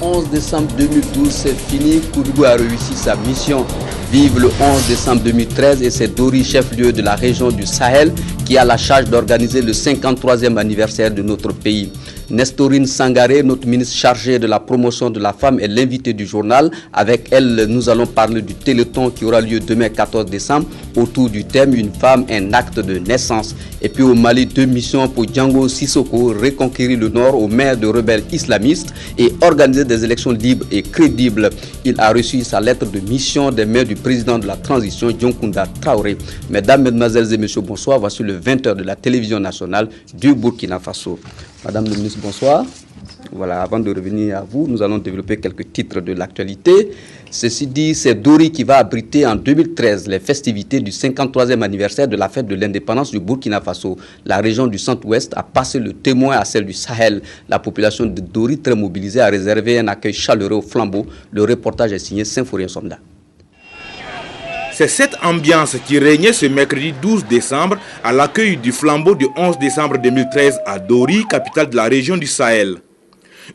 11 décembre 2012, c'est fini. Koudougou a réussi sa mission. Vive le 11 décembre 2013 et c'est Dori, chef-lieu de la région du Sahel, qui a la charge d'organiser le 53e anniversaire de notre pays. Nestorine Sangaré, notre ministre chargée de la promotion de la femme, est l'invitée du journal. Avec elle, nous allons parler du Téléthon qui aura lieu demain 14 décembre autour du thème « Une femme, un acte de naissance ». Et puis au Mali, 2 missions pour Django Sissoko, reconquérir le Nord aux mains de rebelles islamistes et organiser des élections libres et crédibles. Il a reçu sa lettre de mission des mains du président de la transition, Dioncounda Traoré. Mesdames, Mesdemoiselles et Messieurs, bonsoir. Voici le 20h de la télévision nationale du Burkina Faso. Madame le ministre, bonsoir. Voilà, avant de revenir à vous, nous allons développer quelques titres de l'actualité. Ceci dit, c'est Dori qui va abriter en 2013 les festivités du 53e anniversaire de la fête de l'indépendance du Burkina Faso. La région du centre-ouest a passé le témoin à celle du Sahel. La population de Dori, très mobilisée, a réservé un accueil chaleureux au flambeau. Le reportage est signé Symphorien Somda. C'est cette ambiance qui régnait ce mercredi 12 décembre à l'accueil du flambeau du 11 décembre 2013 à Dori, capitale de la région du Sahel.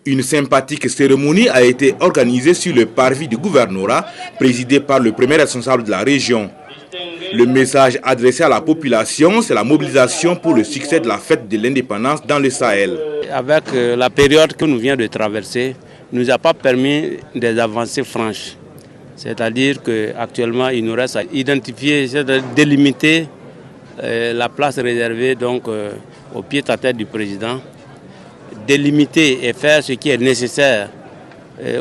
Une sympathique cérémonie a été organisée sur le parvis du gouvernorat, présidé par le premier responsable de la région. Le message adressé à la population, c'est la mobilisation pour le succès de la fête de l'indépendance dans le Sahel. Avec la période que nous venons de traverser, nous n'a pas permis des avancées franches. C'est-à-dire qu'actuellement, il nous reste à identifier, délimiter la place réservée donc, au pied-à-terre du président, délimiter et faire ce qui est nécessaire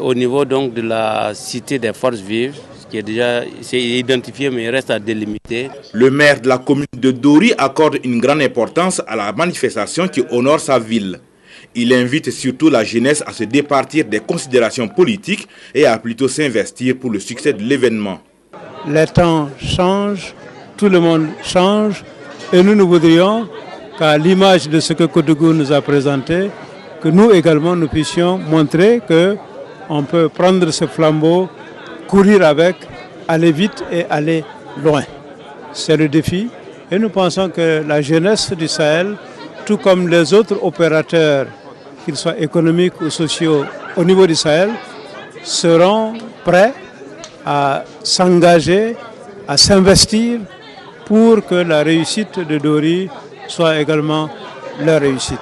au niveau donc, de la cité des forces vives, ce qui est déjà identifié mais il reste à délimiter. Le maire de la commune de Dori accorde une grande importance à la manifestation qui honore sa ville. Il invite surtout la jeunesse à se départir des considérations politiques et à plutôt s'investir pour le succès de l'événement. Les temps changent, tout le monde change et nous voudrions qu'à l'image de ce que Koudougou nous a présenté, que nous également nous puissions montrer qu'on peut prendre ce flambeau, courir avec, aller vite et aller loin. C'est le défi et nous pensons que la jeunesse du Sahel, tout comme les autres opérateurs, qu'ils soient économiques ou sociaux au niveau du Sahel, seront prêts à s'engager, à s'investir pour que la réussite de Dori soit également leur réussite.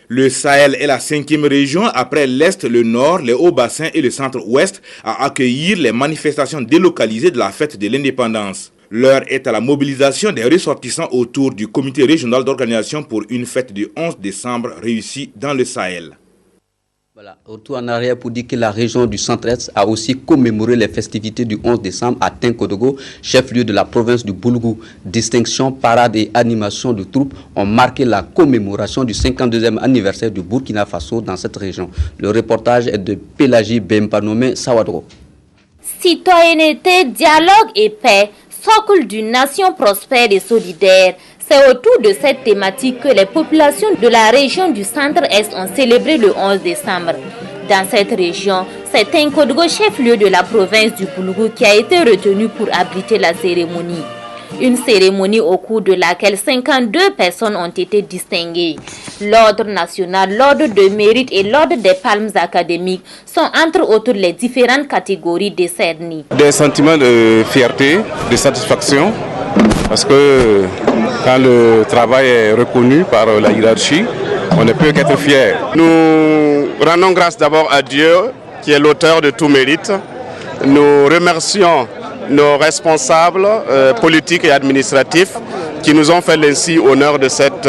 Le Sahel est la 5e région après l'Est, le Nord, les Hauts-Bassins et le Centre-Ouest à accueillir les manifestations délocalisées de la fête de l'indépendance. L'heure est à la mobilisation des ressortissants autour du comité régional d'organisation pour une fête du 11 décembre réussie dans le Sahel. Voilà, retour en arrière pour dire que la région du Centre-Est a aussi commémoré les festivités du 11 décembre à Tinkodogo, chef-lieu de la province du Boulgour. Distinction, parade et animation de troupes ont marqué la commémoration du 52e anniversaire du Burkina Faso dans cette région. Le reportage est de Pélagie Bempanome Sawadro. Citoyenneté, dialogue et paix, socle d'une nation prospère et solidaire. C'est autour de cette thématique que les populations de la région du Centre-Est ont célébré le 11 décembre. Dans cette région, c'est Tinkodogo, chef-lieu de la province du Boulgour, qui a été retenu pour abriter la cérémonie. Une cérémonie au cours de laquelle 52 personnes ont été distinguées. L'ordre national, l'ordre de mérite et l'ordre des palmes académiques sont entre autres les différentes catégories décernées. Des sentiments de fierté, de satisfaction, parce que quand le travail est reconnu par la hiérarchie, on ne peut qu'être fier. Nous rendons grâce d'abord à Dieu, qui est l'auteur de tout mérite. Nous remercions nos responsables politiques et administratifs qui nous ont fait ainsi honneur de cette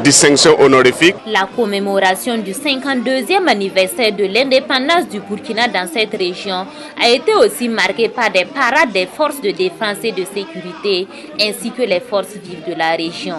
distinction honorifique. La commémoration du 52e anniversaire de l'indépendance du Burkina dans cette région a été aussi marquée par des parades des forces de défense et de sécurité ainsi que les forces vives de la région.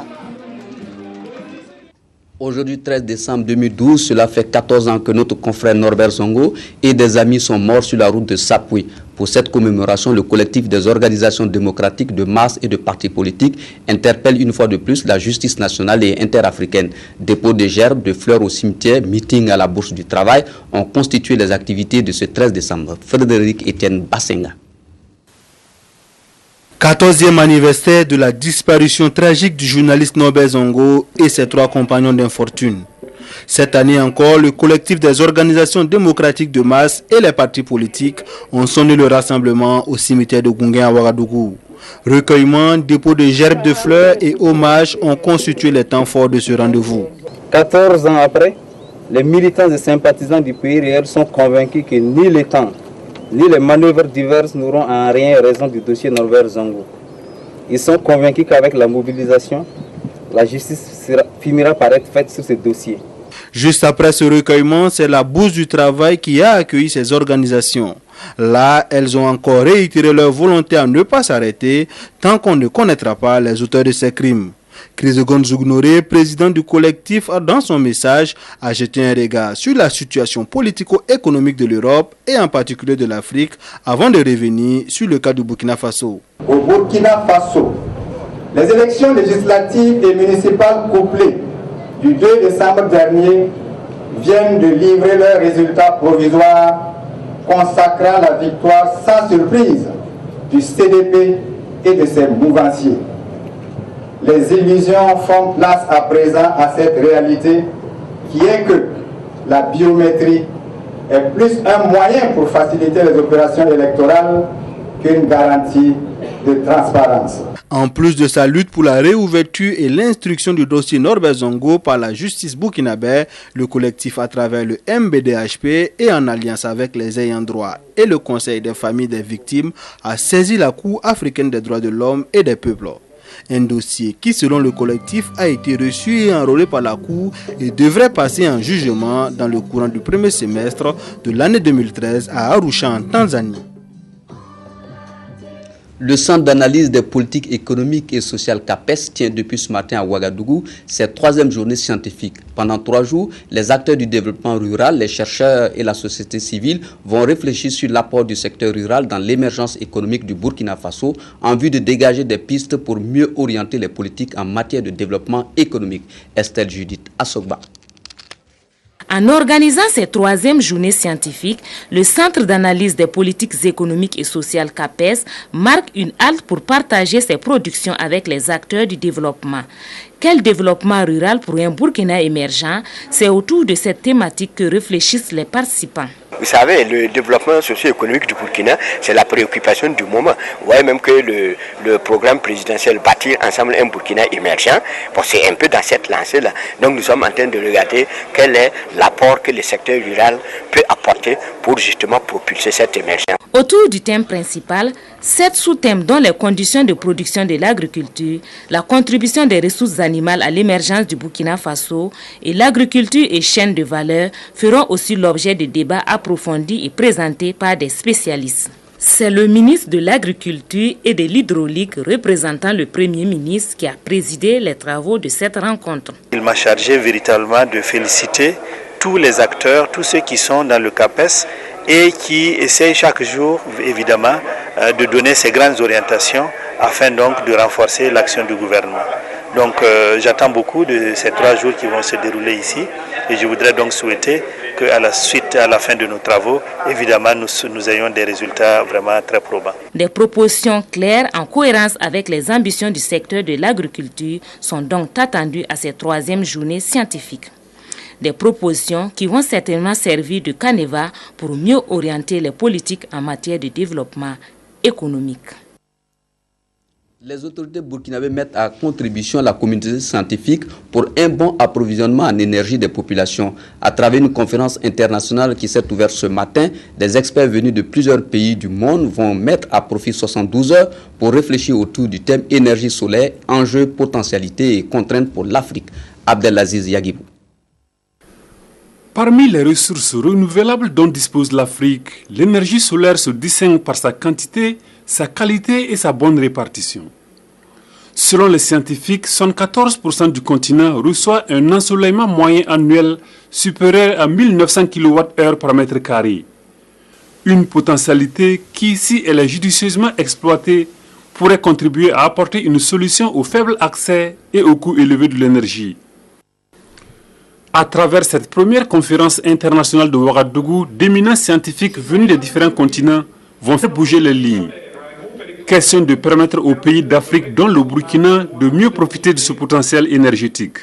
Aujourd'hui, 13 décembre 2012, cela fait 14 ans que notre confrère Norbert Zongo et des amis sont morts sur la route de Sapoui. Pour cette commémoration, le collectif des organisations démocratiques de masse et de partis politiques interpelle une fois de plus la justice nationale et interafricaine. Dépôt de gerbes, de fleurs au cimetière, meeting à la Bourse du Travail ont constitué les activités de ce 13 décembre. Frédéric Etienne Bassenga. 14e anniversaire de la disparition tragique du journaliste Norbert Zongo et ses 3 compagnons d'infortune. Cette année encore, le collectif des organisations démocratiques de masse et les partis politiques ont sonné le rassemblement au cimetière de Gounguen à Ouagadougou. Recueillement, dépôt de gerbes de fleurs et hommages ont constitué les temps forts de ce rendez-vous. 14 ans après, les militants et sympathisants du pays réel sont convaincus que ni les temps, ni les manœuvres diverses n'auront en rien raison du dossier Norbert Zongo. Ils sont convaincus qu'avec la mobilisation, la justice finira par être faite sur ce dossier. Juste après ce recueillement, c'est la Bourse du Travail qui a accueilli ces organisations. Là, elles ont encore réitéré leur volonté à ne pas s'arrêter tant qu'on ne connaîtra pas les auteurs de ces crimes. Chrysogones Zougnoré, président du collectif, dans son message, a jeté un regard sur la situation politico-économique de l'Europe et en particulier de l'Afrique avant de revenir sur le cas du Burkina Faso. Au Burkina Faso, les élections législatives et municipales couplées du 2 décembre dernier viennent de livrer leurs résultats provisoires consacrant la victoire sans surprise du CDP et de ses mouvanciers. Les illusions font place à présent à cette réalité qui est que la biométrie est plus un moyen pour faciliter les opérations électorales qu'une garantie de transparence. En plus de sa lutte pour la réouverture et l'instruction du dossier Norbert Zongo par la justice burkinabé, le collectif à travers le MBDHP et en alliance avec les ayants droit et le Conseil des familles des victimes a saisi la Cour africaine des droits de l'homme et des peuples. Un dossier qui, selon le collectif, a été reçu et enrôlé par la Cour et devrait passer en jugement dans le courant du premier semestre de l'année 2013 à Arusha, en Tanzanie. Le Centre d'analyse des politiques économiques et sociales CAPES tient depuis ce matin à Ouagadougou sa 3e journée scientifique. Pendant 3 jours, les acteurs du développement rural, les chercheurs et la société civile vont réfléchir sur l'apport du secteur rural dans l'émergence économique du Burkina Faso en vue de dégager des pistes pour mieux orienter les politiques en matière de développement économique. Estelle Judith Assogba. En organisant cette 3e journée scientifique, le Centre d'analyse des politiques économiques et sociales CAPES marque une halte pour partager ses productions avec les acteurs du développement. Quel développement rural pour un Burkina émergent? C'est autour de cette thématique que réfléchissent les participants. Vous savez, le développement socio-économique du Burkina, c'est la préoccupation du moment. Vous voyez même que le programme présidentiel Bâtir ensemble un Burkina émergent, bon, c'est un peu dans cette lancée-là. Donc nous sommes en train de regarder quel est l'apport que le secteur rural peut apporter pour justement propulser cette émergence. Autour du thème principal, 7 sous-thèmes dont les conditions de production de l'agriculture, la contribution des ressources animales à l'émergence du Burkina Faso et l'agriculture et chaîne de valeur feront aussi l'objet de débats approfondis et présentés par des spécialistes. C'est le ministre de l'Agriculture et de l'Hydraulique représentant le Premier ministre qui a présidé les travaux de cette rencontre. Il m'a chargé véritablement de féliciter tous les acteurs, tous ceux qui sont dans le CAPES et qui essayent chaque jour, évidemment, de donner ces grandes orientations afin donc de renforcer l'action du gouvernement. Donc j'attends beaucoup de ces 3 jours qui vont se dérouler ici et je voudrais donc souhaiter qu'à la suite, à la fin de nos travaux, évidemment, nous ayons des résultats vraiment très probants. Des propositions claires en cohérence avec les ambitions du secteur de l'agriculture sont donc attendues à cette 3e journée scientifique. Des propositions qui vont certainement servir de canevas pour mieux orienter les politiques en matière de développement économique. Les autorités burkinabées mettent à contribution la communauté scientifique pour un bon approvisionnement en énergie des populations. À travers une conférence internationale qui s'est ouverte ce matin, des experts venus de plusieurs pays du monde vont mettre à profit 72 heures pour réfléchir autour du thème énergie solaire, enjeux, potentialités et contraintes pour l'Afrique. Abdelaziz Yagibou. Parmi les ressources renouvelables dont dispose l'Afrique, l'énergie solaire se distingue par sa quantité, sa qualité et sa bonne répartition. Selon les scientifiques, 74% du continent reçoit un ensoleillement moyen annuel supérieur à 1900 kWh par mètre carré. Une potentialité qui, si elle est judicieusement exploitée, pourrait contribuer à apporter une solution au faible accès et au coût élevé de l'énergie. À travers cette première conférence internationale de Ouagadougou, d'éminents scientifiques venus des différents continents vont faire bouger les lignes. Question de permettre aux pays d'Afrique, dont le Burkina, de mieux profiter de ce potentiel énergétique.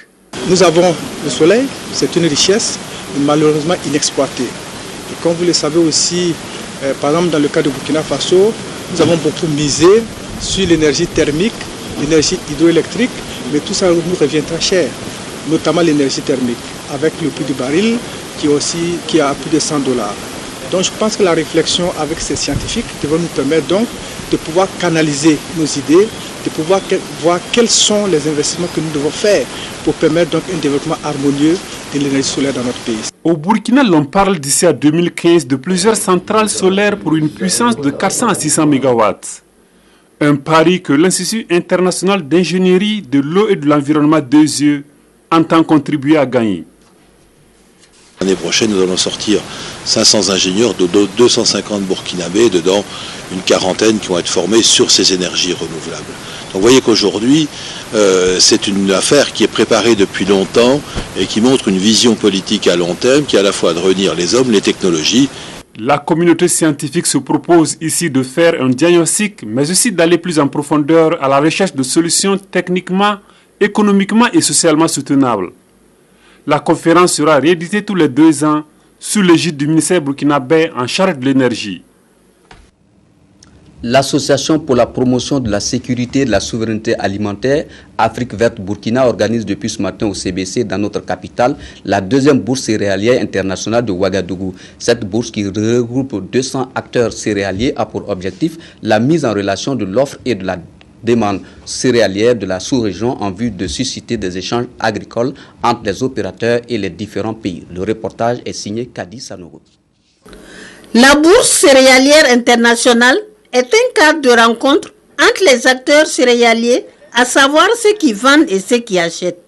Nous avons le soleil, c'est une richesse, malheureusement inexploitée. Et comme vous le savez aussi, par exemple dans le cas de Burkina Faso, nous avons beaucoup misé sur l'énergie thermique, l'énergie hydroélectrique, mais tout ça nous revient très cher, notamment l'énergie thermique, avec le prix du baril qui est à plus de $100. Donc je pense que la réflexion avec ces scientifiques devrait nous permettre donc de pouvoir canaliser nos idées, de pouvoir voir quels sont les investissements que nous devons faire pour permettre donc un développement harmonieux de l'énergie solaire dans notre pays. Au Burkina, l'on parle d'ici à 2015 de plusieurs centrales solaires pour une puissance de 400 à 600 MW. Un pari que l'Institut international d'ingénierie de l'eau et de l'environnement d'Eusieux entend contribuer à gagner. L'année prochaine, nous allons sortir 500 ingénieurs, de 250 burkinabés, dedans une quarantaine qui vont être formés sur ces énergies renouvelables. Donc vous voyez qu'aujourd'hui, c'est une affaire qui est préparée depuis longtemps et qui montre une vision politique à long terme qui est à la fois de réunir les hommes, les technologies. La communauté scientifique se propose ici de faire un diagnostic, mais aussi d'aller plus en profondeur à la recherche de solutions techniquement, économiquement et socialement soutenables. La conférence sera rééditée tous les 2 ans sous l'égide du ministère burkinabé en charge de l'énergie. L'Association pour la promotion de la sécurité et de la souveraineté alimentaire Afrique Verte Burkina organise depuis ce matin au CBC dans notre capitale la 2e bourse céréalière internationale de Ouagadougou. Cette bourse qui regroupe 200 acteurs céréaliers a pour objectif la mise en relation de l'offre et de la demande céréalière de la sous-région en vue de susciter des échanges agricoles entre les opérateurs et les différents pays. Le reportage est signé Kadi Sanogo. La bourse céréalière internationale est un cadre de rencontre entre les acteurs céréaliers, à savoir ceux qui vendent et ceux qui achètent.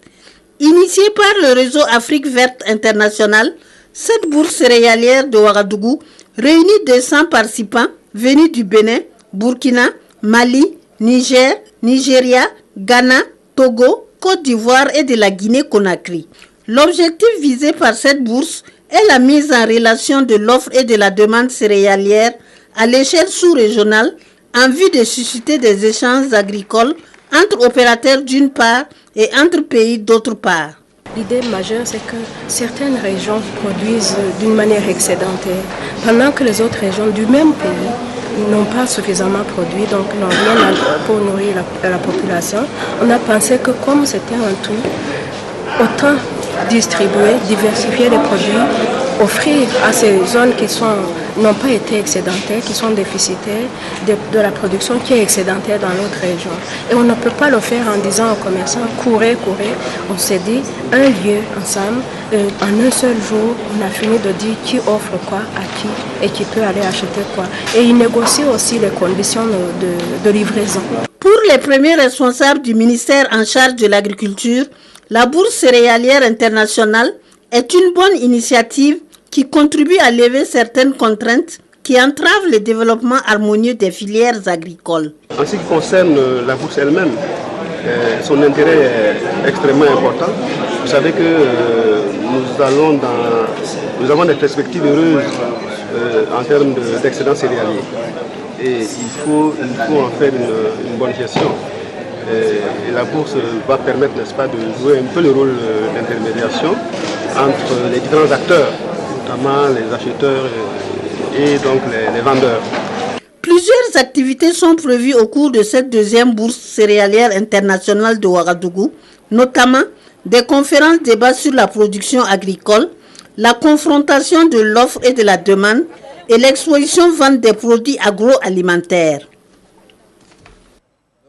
Initiée par le réseau Afrique Verte International, cette bourse céréalière de Ouagadougou réunit 200 participants venus du Bénin, Burkina, Mali, Niger, Nigeria, Ghana, Togo, Côte d'Ivoire et de la Guinée-Conakry. L'objectif visé par cette bourse est la mise en relation de l'offre et de la demande céréalière à l'échelle sous-régionale en vue de susciter des échanges agricoles entre opérateurs d'une part et entre pays d'autre part. L'idée majeure, c'est que certaines régions produisent d'une manière excédentaire, pendant que les autres régions du même pays n'ont pas suffisamment produit, donc n'ont rien pour nourrir la population. On a pensé que comme c'était un tout, autant distribuer, diversifier les produits, offrir à ces zones qui n'ont pas été excédentaires, qui sont déficitaires, de la production qui est excédentaire dans l'autre région. Et on ne peut pas le faire en disant aux commerçants, courez. On s'est dit, un lieu ensemble, en un seul jour, on a fini de dire qui offre quoi à qui et qui peut aller acheter quoi. Et ils négocient aussi les conditions de livraison. Pour les premiers responsables du ministère en charge de l'agriculture, la bourse céréalière internationale est une bonne initiative qui contribue à lever certaines contraintes qui entravent le développement harmonieux des filières agricoles. En ce qui concerne la bourse elle-même, son intérêt est extrêmement important. Vous savez que nous avons des perspectives heureuses en termes d'excédent céréalier. Et il faut en faire une bonne gestion. Et la bourse va permettre, n'est-ce pas, de jouer un peu le rôle d'intermédiation entre les différents acteurs, notamment les acheteurs et donc les vendeurs. Plusieurs activités sont prévues au cours de cette 2e bourse céréalière internationale de Ouagadougou, notamment des conférences débats sur la production agricole, la confrontation de l'offre et de la demande et l'exposition vente des produits agroalimentaires.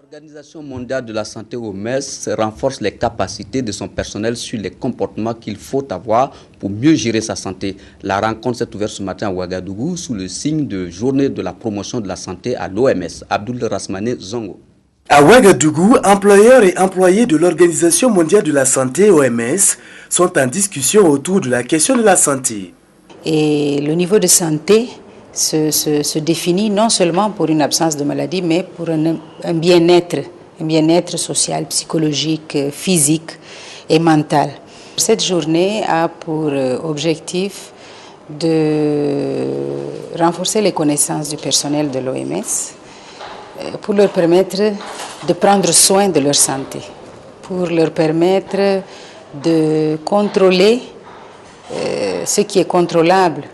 L'Organisation mondiale de la santé OMS renforce les capacités de son personnel sur les comportements qu'il faut avoir pour mieux gérer sa santé. La rencontre s'est ouverte ce matin à Ouagadougou sous le signe de journée de la promotion de la santé à l'OMS. Abdoul Rasmane Zongo. À Ouagadougou, employeurs et employés de l'Organisation mondiale de la santé OMS sont en discussion autour de la question de la santé. Et le niveau de santé se définit non seulement pour une absence de maladie, mais pour un bien-être social, psychologique, physique et mental. Cette journée a pour objectif de renforcer les connaissances du personnel de l'OMS pour leur permettre de prendre soin de leur santé, pour leur permettre de contrôler ce qui est contrôlable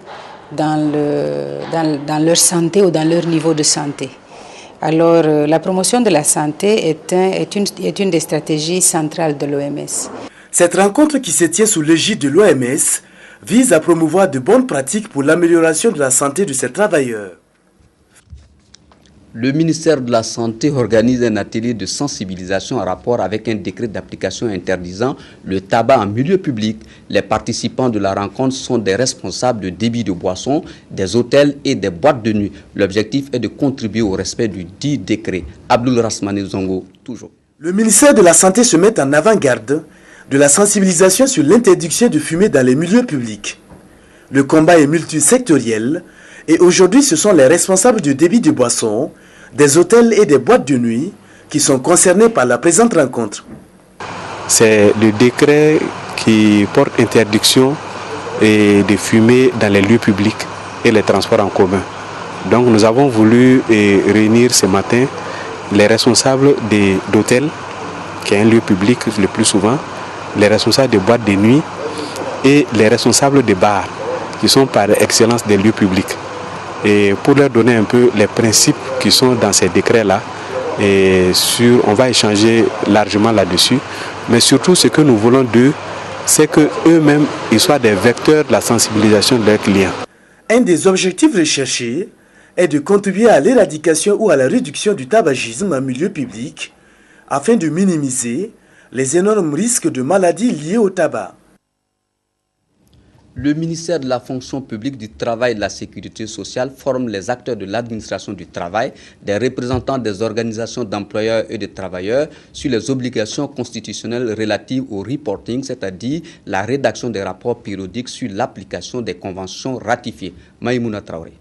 dans leur santé ou dans leur niveau de santé. Alors, la promotion de la santé est une des stratégies centrales de l'OMS. Cette rencontre qui se tient sous l'égide de l'OMS vise à promouvoir de bonnes pratiques pour l'amélioration de la santé de ces travailleurs. Le ministère de la Santé organise un atelier de sensibilisation en rapport avec un décret d'application interdisant le tabac en milieu public. Les participants de la rencontre sont des responsables de débit de boissons, des hôtels et des boîtes de nuit. L'objectif est de contribuer au respect du dit décret. Abdul Rasmane Zongo, toujours. Le ministère de la Santé se met en avant-garde de la sensibilisation sur l'interdiction de fumer dans les milieux publics. Le combat est multisectoriel et aujourd'hui ce sont les responsables du débit de boissons, des hôtels et des boîtes de nuit qui sont concernés par la présente rencontre. C'est le décret qui porte interdiction de fumer dans les lieux publics et les transports en commun. Donc nous avons voulu réunir ce matin les responsables d'hôtels, qui est un lieu public le plus souvent, les responsables des boîtes de nuit et les responsables des bars, qui sont par excellence des lieux publics. Et pour leur donner un peu les principes qui sont dans ces décrets-là, on va échanger largement là-dessus, mais surtout ce que nous voulons d'eux, c'est qu'eux-mêmes ils soient des vecteurs de la sensibilisation de leurs clients. Un des objectifs recherchés est de contribuer à l'éradication ou à la réduction du tabagisme en milieu public afin de minimiser les énormes risques de maladies liées au tabac. Le ministère de la fonction publique, du travail et de la sécurité sociale forme les acteurs de l'administration du travail, des représentants des organisations d'employeurs et de travailleurs sur les obligations constitutionnelles relatives au reporting, c'est-à-dire la rédaction des rapports périodiques sur l'application des conventions ratifiées. Maïmouna Traoré.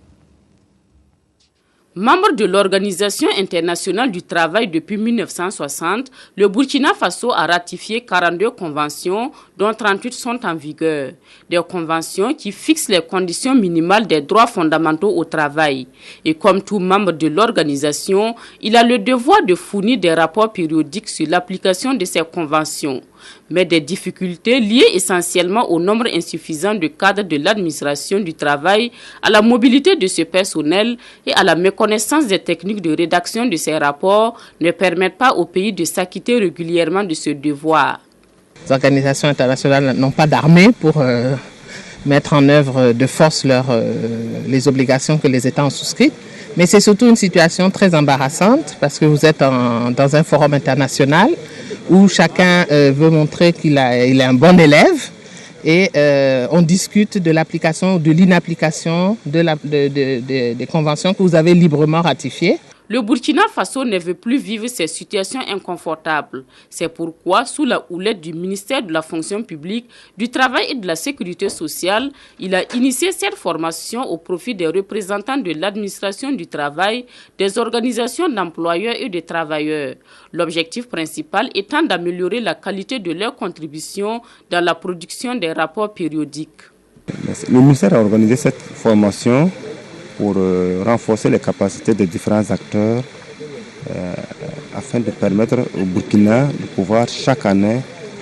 Membre de l'Organisation internationale du travail depuis 1960, le Burkina Faso a ratifié 42 conventions, dont 38 sont en vigueur. Des conventions qui fixent les conditions minimales des droits fondamentaux au travail. Et comme tout membre de l'organisation, il a le devoir de fournir des rapports périodiques sur l'application de ces conventions. Mais des difficultés liées essentiellement au nombre insuffisant de cadres de l'administration du travail, à la mobilité de ce personnel et à la méconnaissance des techniques de rédaction de ces rapports ne permettent pas au pays de s'acquitter régulièrement de ce devoir. Les organisations internationales n'ont pas d'armée pour mettre en œuvre de force les obligations que les États ont souscrites. Mais c'est surtout une situation très embarrassante parce que vous êtes dans un forum international où chacun veut montrer qu'il est un bon élève et on discute de l'application ou de l'inapplication des conventions que vous avez librement ratifiées. Le Burkina Faso ne veut plus vivre ces situations inconfortables. C'est pourquoi, sous la houlette du ministère de la fonction publique, du travail et de la sécurité sociale, il a initié cette formation au profit des représentants de l'administration du travail, des organisations d'employeurs et de travailleurs. L'objectif principal étant d'améliorer la qualité de leur contribution dans la production des rapports périodiques. Le ministère a organisé cette formation pour renforcer les capacités des différents acteurs afin de permettre au Burkina de pouvoir chaque année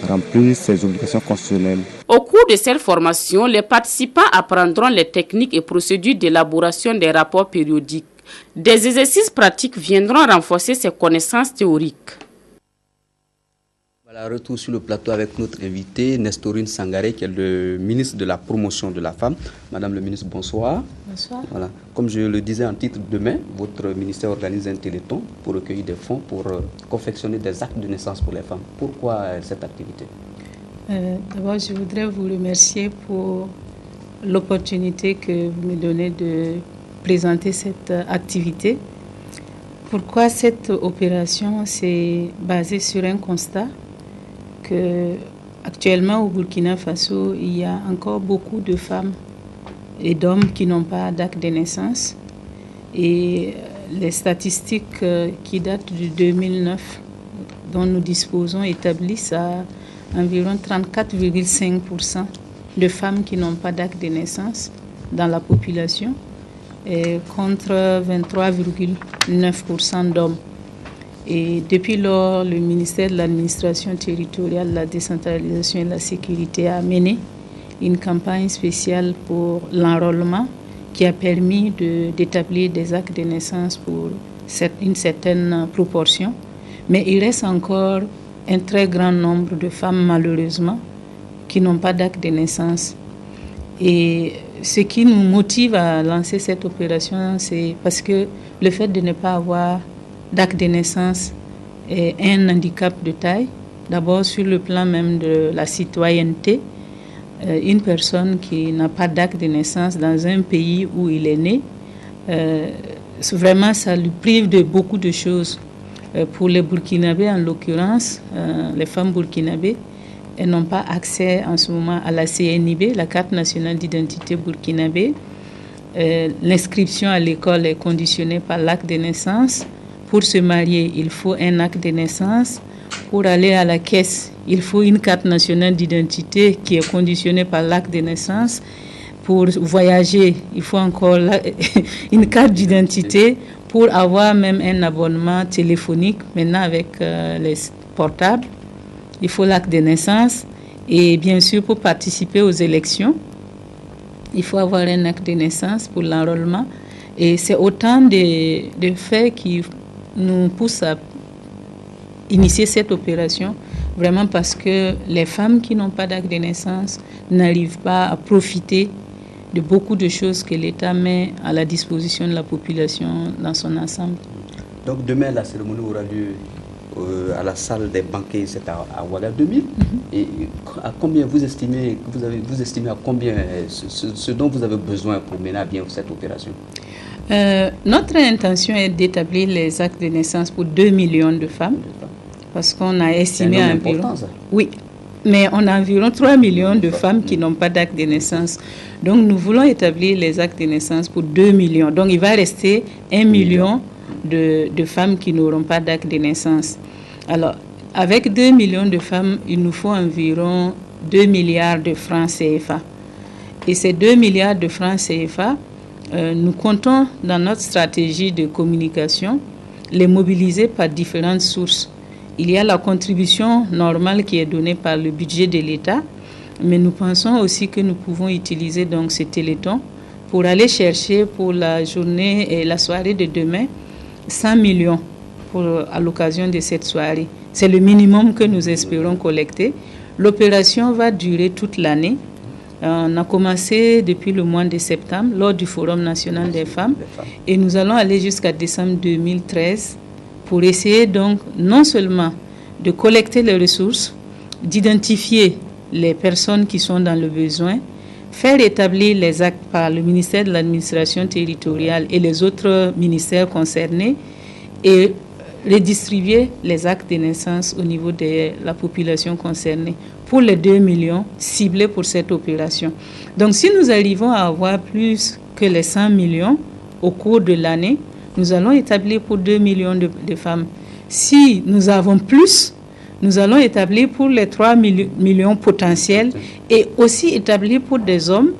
remplir ses obligations constitutionnelles. Au cours de cette formation, les participants apprendront les techniques et procédures d'élaboration des rapports périodiques. Des exercices pratiques viendront renforcer ces connaissances théoriques. Voilà, retour sur le plateau avec notre invité, Nestorine Sangaré, qui est le ministre de la promotion de la femme. Madame le ministre, bonsoir. Bonsoir. Voilà. Comme je le disais en titre, demain, votre ministère organise un téléthon pour recueillir des fonds pour confectionner des actes de naissance pour les femmes. Pourquoi cette activité? D'abord, je voudrais vous remercier pour l'opportunité que vous me donnez de présenter cette activité. Pourquoi cette opération? C'est basé sur un constat que actuellement au Burkina Faso, il y a encore beaucoup de femmes et d'hommes qui n'ont pas d'acte de naissance. Et les statistiques qui datent de 2009 dont nous disposons établissent à environ 34,5% de femmes qui n'ont pas d'acte de naissance dans la population et contre 23,9% d'hommes. Et depuis lors, le ministère de l'administration territoriale, la décentralisation et la sécurité a mené une campagne spéciale pour l'enrôlement qui a permis d'établir des actes de naissance pour une certaine proportion. Mais il reste encore un très grand nombre de femmes, malheureusement, qui n'ont pas d'acte de naissance. Et ce qui nous motive à lancer cette opération, c'est parce que le fait de ne pas avoir d'acte de naissance est un handicap de taille. D'abord, sur le plan même de la citoyenneté, une personne qui n'a pas d'acte de naissance dans un pays où il est né, vraiment, ça lui prive de beaucoup de choses. Pour les Burkinabés, en l'occurrence, les femmes burkinabées, elles n'ont pas accès en ce moment à la CNIB, la carte nationale d'identité burkinabé. L'inscription à l'école est conditionnée par l'acte de naissance. Pour se marier, il faut un acte de naissance. Pour aller à la caisse, il faut une carte nationale d'identité qui est conditionnée par l'acte de naissance. Pour voyager, il faut encore une carte d'identité. Pour avoir même un abonnement téléphonique, maintenant avec les portables, il faut l'acte de naissance. Et bien sûr, pour participer aux élections, il faut avoir un acte de naissance pour l'enrôlement. Et c'est autant de faits qui nous poussent à initier cette opération, vraiment parce que les femmes qui n'ont pas d'acte de naissance n'arrivent pas à profiter de beaucoup de choses que l'État met à la disposition de la population dans son ensemble. Donc demain, la cérémonie aura lieu à la salle des banquets, c'est à Ouaga 2000. Et à combien vous estimez à combien ce dont vous avez besoin pour mener à bien cette opération? Notre intention est d'établir les actes de naissance pour 2 millions de femmes, parce qu'on a estimé à environ... Oui, mais on a environ 3 millions de femmes qui n'ont pas d'acte de naissance. Donc nous voulons établir les actes de naissance pour 2 millions. Donc il va rester 1 million de femmes qui n'auront pas d'acte de naissance. Alors, avec 2 millions de femmes, il nous faut environ 2 milliards de francs CFA. Et ces 2 milliards de francs CFA, nous comptons dans notre stratégie de communication les mobiliser par différentes sources. Il y a la contribution normale qui est donnée par le budget de l'État, mais nous pensons aussi que nous pouvons utiliser donc ce téléthon pour aller chercher pour la journée et la soirée de demain 100 millions à l'occasion de cette soirée. C'est le minimum que nous espérons collecter. L'opération va durer toute l'année. On a commencé depuis le mois de septembre lors du Forum national des femmes et nous allons aller jusqu'à décembre 2013 pour essayer donc non seulement de collecter les ressources, d'identifier les personnes qui sont dans le besoin, faire établir les actes par le ministère de l'administration territoriale et les autres ministères concernés et redistribuer les actes de naissance au niveau de la population concernée pour les 2 millions ciblés pour cette opération. Donc si nous arrivons à avoir plus que les 100 millions au cours de l'année, nous allons établir pour 2 millions de femmes. Si nous avons plus, nous allons établir pour les 3 millions potentiels et aussi établir pour des hommes,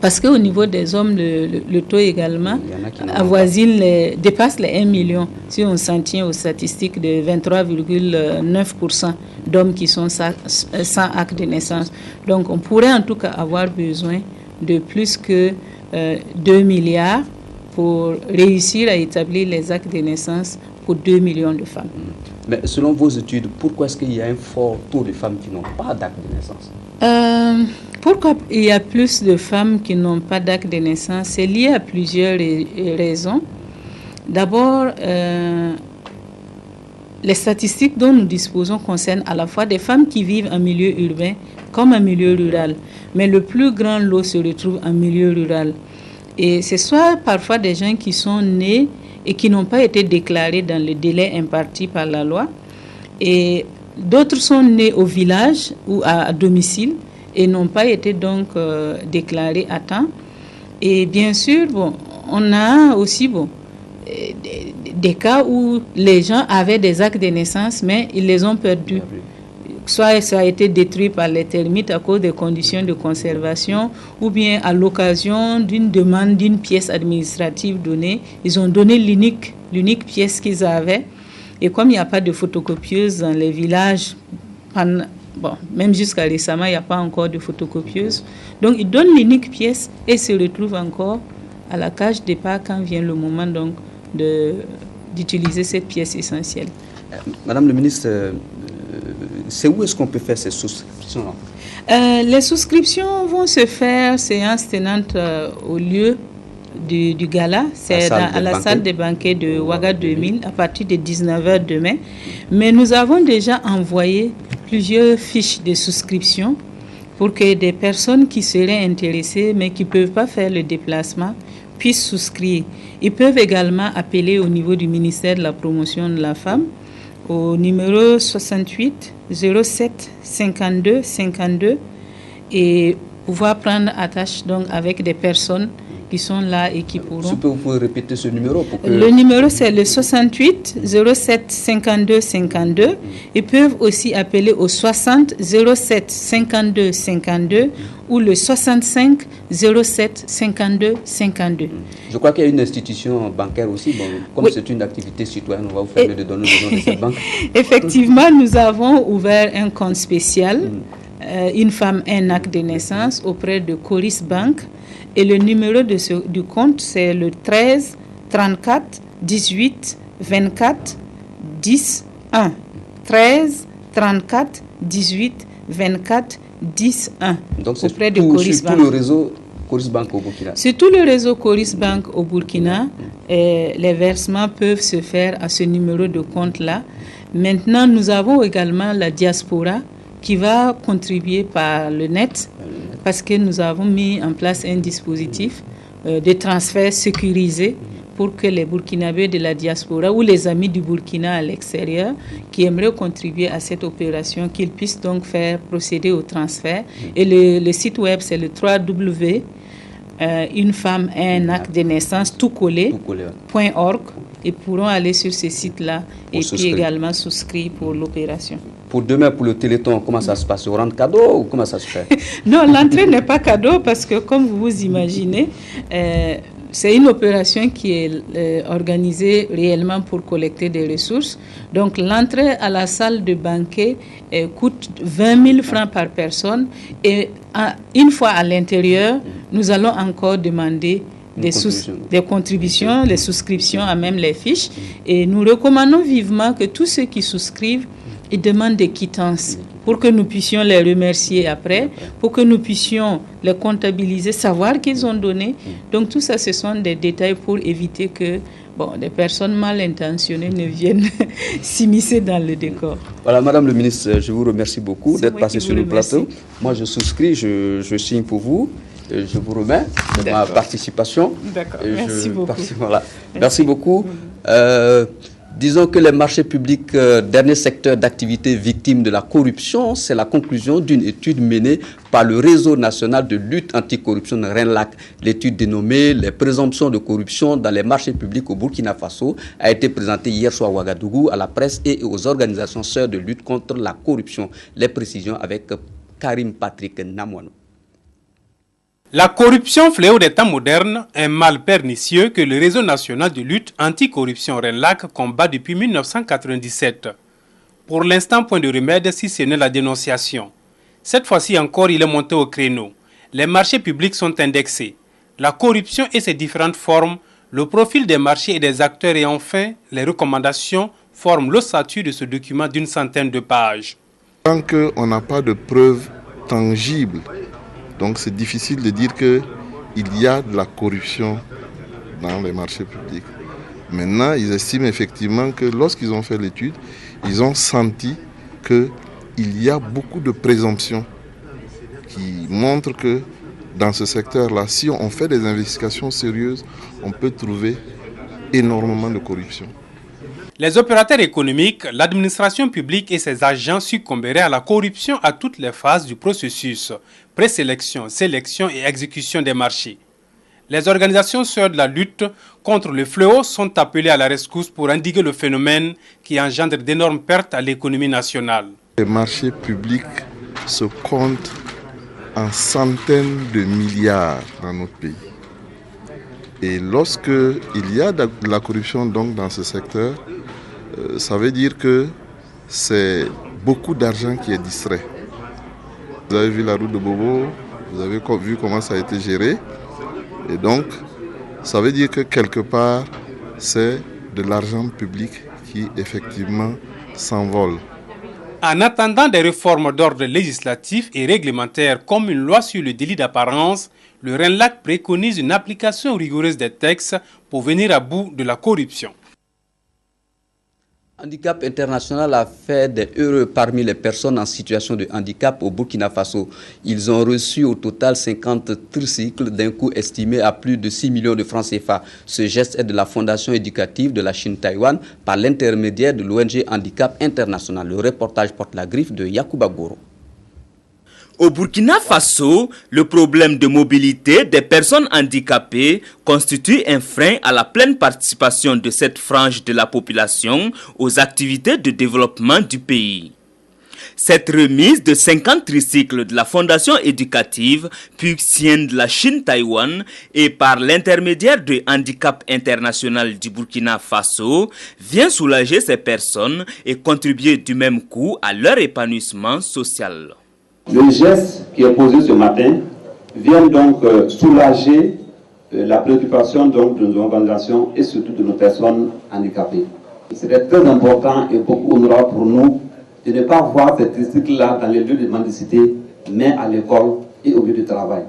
parce qu'au niveau des hommes, le taux également dépasse les 1 million. Si on s'en tient aux statistiques de 23,9% d'hommes qui sont sans acte de naissance. Donc on pourrait en tout cas avoir besoin de plus que 2 milliards pour réussir à établir les actes de naissance pour 2 millions de femmes. Mais selon vos études, pourquoi est-ce qu'il y a un fort taux de femmes qui n'ont pas d'acte de naissance? Pourquoi il y a plus de femmes qui n'ont pas d'acte de naissance? C'est lié à plusieurs raisons. D'abord, les statistiques dont nous disposons concernent à la fois des femmes qui vivent en milieu urbain comme en milieu rural. Mais le plus grand lot se retrouve en milieu rural. Et c'est soit parfois des gens qui sont nés et qui n'ont pas été déclarés dans le délai imparti par la loi. Et d'autres sont nés au village ou à domicile et n'ont pas été donc déclarés à temps. Et bien sûr, on a aussi des cas où les gens avaient des actes de naissance, mais ils les ont perdus. Soit ça a été détruit par les termites à cause des conditions de conservation, ou bien à l'occasion d'une demande d'une pièce administrative donnée, ils ont donné l'unique pièce qu'ils avaient. Et comme il n'y a pas de photocopieuse dans les villages, même jusqu'à récemment, il n'y a pas encore de photocopieuse. Donc, ils donnent l'unique pièce et se retrouvent encore à la cage départ quand vient le moment donc d'utiliser cette pièce essentielle. Madame le ministre, c'est où est-ce qu'on peut faire ces souscriptions-là? Les souscriptions vont se faire séance tenante au lieu du gala, c'est à la salle des banquets de Ouaga 2000 à partir de 19h demain. Mais nous avons déjà envoyé plusieurs fiches de souscription pour que des personnes qui seraient intéressées mais qui ne peuvent pas faire le déplacement puissent souscrire. Ils peuvent également appeler au niveau du ministère de la Promotion de la Femme au numéro 68 07 52 52 et pouvoir prendre attache donc avec des personnes qui sont là et qui pourront... Vous pouvez répéter ce numéro pour que... Le numéro, c'est le 68 07 52 52. Ils peuvent aussi appeler au 60 07 52 52 ou le 65 07 52 52. Je crois qu'il y a une institution bancaire aussi. Bon, comme c'est une activité citoyenne, on va vous permettre de donner le nom de cette banque. Effectivement, nous avons ouvert un compte spécial, une femme, un acte de naissance auprès de Coris Bank. Et le numéro du compte, c'est le 13 34 18 24 10 1. 13 34 18 24 10 1. Donc c'est auprès de Coris Bank. Tout le réseau Coris Bank au Burkina. C'est tout le réseau Coris Bank au Burkina. Et les versements peuvent se faire à ce numéro de compte-là. Maintenant, nous avons également la diaspora qui va contribuer par le net, parce que nous avons mis en place un dispositif de transfert sécurisé pour que les Burkinabés de la diaspora ou les amis du Burkina à l'extérieur qui aimeraient contribuer à cette opération, qu'ils puissent donc faire procéder au transfert. Et le site web, c'est le www. Une femme, un acte de naissance, tout collé, .org. Ils pourront aller sur ce site-là et puis également souscrire pour l'opération. Pour demain, pour le Téléthon, comment ça se passe? On rentre cadeau ou comment ça se fait? Non, l'entrée n'est pas cadeau parce que, comme vous vous imaginez, c'est une opération qui est organisée réellement pour collecter des ressources. Donc, l'entrée à la salle de banquet coûte 20 000 francs par personne. Et une fois à l'intérieur, nous allons encore demander des contributions, les souscriptions à même les fiches. Et nous recommandons vivement que tous ceux qui souscrivent, ils demandent des quittances pour que nous puissions les remercier après, pour que nous puissions les comptabiliser, savoir qu'ils ont donné. Donc tout ça, ce sont des détails pour éviter que des personnes mal intentionnées ne viennent s'immiscer dans le décor. Voilà, Madame le ministre, je vous remercie beaucoup d'être passée sur le plateau. Moi, je souscris, je signe pour vous. Je vous remets de ma participation. D'accord, merci beaucoup. Voilà. Merci beaucoup. Disons que les marchés publics, dernier secteur d'activité victime de la corruption, c'est la conclusion d'une étude menée par le Réseau national de lutte anticorruption de RENLAC. L'étude dénommée « Les présomptions de corruption dans les marchés publics au Burkina Faso » a été présentée hier soir à Ouagadougou à la presse et aux organisations sœurs de lutte contre la corruption. Les précisions avec Karim Patrick Namouano. La corruption, fléau des temps modernes, un mal pernicieux que le Réseau national de lutte anticorruption RENLAC combat depuis 1997. Pour l'instant, point de remède si ce n'est la dénonciation. Cette fois-ci encore, il est monté au créneau. Les marchés publics sont indexés. La corruption et ses différentes formes, le profil des marchés et des acteurs et enfin les recommandations forment le statut de ce document d'une centaine de pages. Tant qu'on n'a pas de preuves tangibles, donc c'est difficile de dire qu'il y a de la corruption dans les marchés publics. Maintenant, ils estiment effectivement que lorsqu'ils ont fait l'étude, ils ont senti qu'il y a beaucoup de présomptions qui montrent que dans ce secteur-là, si on fait des investigations sérieuses, on peut trouver énormément de corruption. Les opérateurs économiques, l'administration publique et ses agents succomberaient à la corruption à toutes les phases du processus, présélection, sélection et exécution des marchés. Les organisations sœurs de la lutte contre le fléau sont appelées à la rescousse pour endiguer le phénomène qui engendre d'énormes pertes à l'économie nationale. Les marchés publics se comptent en centaines de milliards dans notre pays. Et lorsqu'il y a de la corruption donc dans ce secteur, ça veut dire que c'est beaucoup d'argent qui est distrait. Vous avez vu la route de Bobo, vous avez vu comment ça a été géré. Et donc, ça veut dire que quelque part, c'est de l'argent public qui effectivement s'envole. En attendant des réformes d'ordre législatif et réglementaire comme une loi sur le délit d'apparence, le RENLAC préconise une application rigoureuse des textes pour venir à bout de la corruption. Handicap International a fait des heureux parmi les personnes en situation de handicap au Burkina Faso. Ils ont reçu au total 50 tricycles d'un coût estimé à plus de 6 millions de francs CFA. Ce geste est de la Fondation éducative de la Chine-Taïwan par l'intermédiaire de l'ONG Handicap International. Le reportage porte la griffe de Yacouba Goro. Au Burkina Faso, le problème de mobilité des personnes handicapées constitue un frein à la pleine participation de cette frange de la population aux activités de développement du pays. Cette remise de 50 tricycles de la Fondation éducative Puxienne de la Chine-Taïwan et par l'intermédiaire de Handicap International du Burkina Faso vient soulager ces personnes et contribuer du même coup à leur épanouissement social. Le geste qui est posé ce matin vient donc soulager la préoccupation donc de nos organisations et surtout de nos personnes handicapées. C'est très important et beaucoup honorable pour nous de ne pas voir ces tricycles-là dans les lieux de mendicité, mais à l'école et au lieu de travail.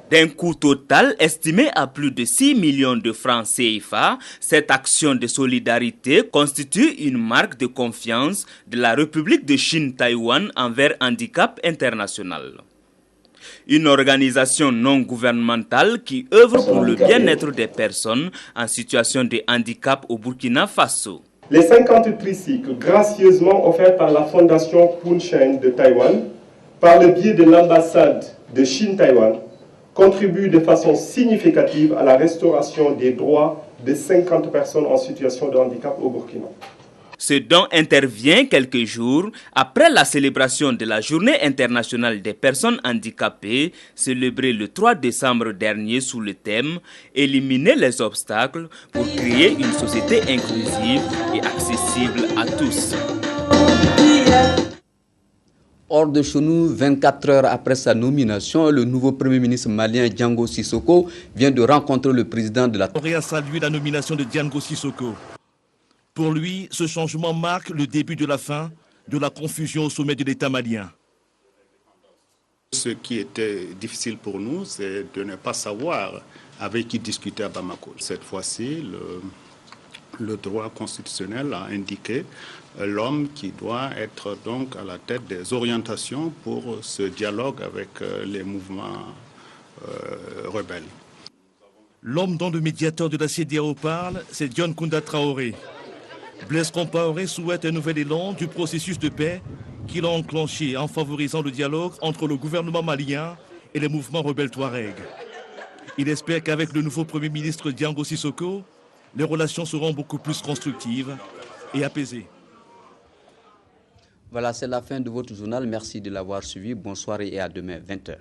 D'un coût total estimé à plus de 6 millions de francs CFA, cette action de solidarité constitue une marque de confiance de la République de Chine-Taïwan envers Handicap International. Une organisation non gouvernementale qui œuvre pour le bien-être des personnes en situation de handicap au Burkina Faso. Les 50 tricycles gracieusement offerts par la Fondation Puxienne de Taïwan, par le biais de l'ambassade de Chine-Taïwan, contribue de façon significative à la restauration des droits de 50 personnes en situation de handicap au Burkina. Ce don intervient quelques jours après la célébration de la Journée internationale des personnes handicapées, célébrée le 3 décembre dernier sous le thème « Éliminer les obstacles pour créer une société inclusive et accessible à tous ». Hors de chez nous, 24 heures après sa nomination, le nouveau Premier ministre malien Diango Sissoko vient de rencontrer le président de la... On a salué la nomination de Diango Sissoko. Pour lui, ce changement marque le début de la fin de la confusion au sommet de l'État malien. Ce qui était difficile pour nous, c'est de ne pas savoir avec qui discuter à Bamako. Cette fois-ci, le droit constitutionnel a indiqué l'homme qui doit être donc à la tête des orientations pour ce dialogue avec les mouvements rebelles. L'homme dont le médiateur de la CEDEAO parle, c'est Dion Kounda Traoré. Blaise Compaoré souhaite un nouvel élan du processus de paix qu'il a enclenché en favorisant le dialogue entre le gouvernement malien et les mouvements rebelles Touareg. Il espère qu'avec le nouveau Premier ministre Diango Sissoko, les relations seront beaucoup plus constructives et apaisées. Voilà, c'est la fin de votre journal. Merci de l'avoir suivi. Bonsoir et à demain, 20h.